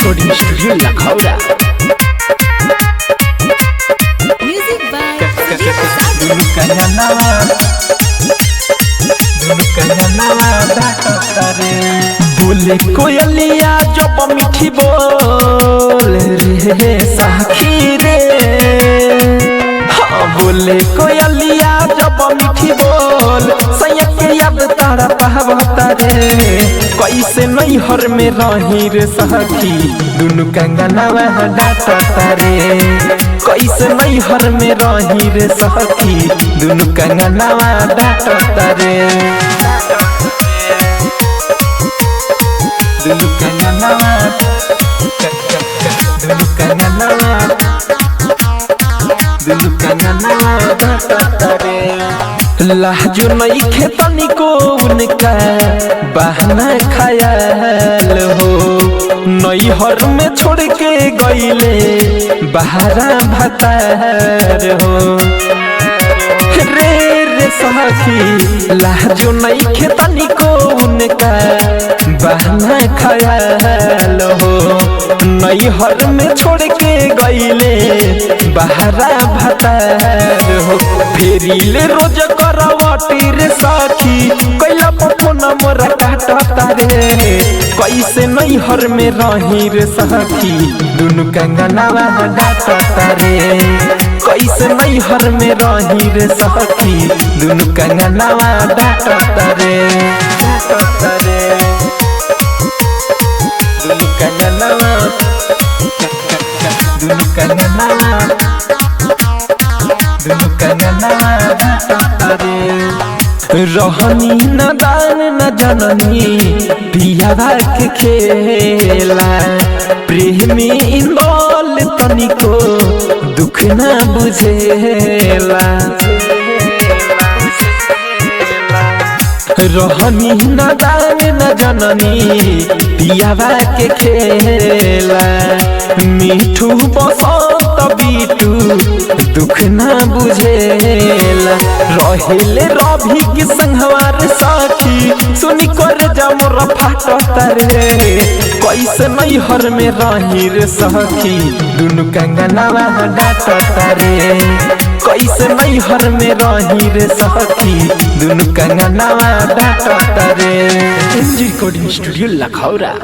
Recording studio Lakhaura. Music by बोले कोयलिया जब मीठी बोल रे साखी रे, हाँ बोले कोयलिया जब मीठी बोल सैया के याद तारा पावता रे। कैसे नहीं हर में रही रे सखी दुनु कंगनवा डांटता रे। कैसे नहीं हर में रही रे सखी दुनु कंगनवा डांटता रे। दुनु कंगनवा दुनु कंगनवा दुनु कंगनवा डांटता रे। लाजो नहीं खेतनी को उनका बहाना ख्याल हो, नई हर में छोड़ के गईले बहारा भतार हो रे रे सखी। लाजो नहीं खेतनी को उनका बहाना ख्याल हो, नई हर में छोड़ के गईले बहारा भतार हो। फेरीले रोज करवटी रे सखी कैला फोन मोरा काटता रे। कैसे नहीं हर में रही रे सखी दुनु कंगनवा डांटता रे। कैसे नहीं हर में रही रे सखी दुनु कंगनवा डांटता रे। डांटता रे दुनु कंगनवा दुनु कंगनवा दुनु कंगनवा डांटता रे। रहनी न दान न जननी पियावा के खेला, प्रेमी इंदौल तनिको दुख न बुझेला। रहनी न दान न जननी पियावा के खेला, मीठू बसंत बीटू दुख न बुझेला। रहेले रवि के संगवार साखी सुनी कर जा मोर फाटता रे। कैसे नहीं हर में रही रे सखी दुनु कंगनवा डांटता रे। कैसे नहीं हर में रही रे सखी दुनु कंगनवा डांटता रे। Recording studio Lakhaura.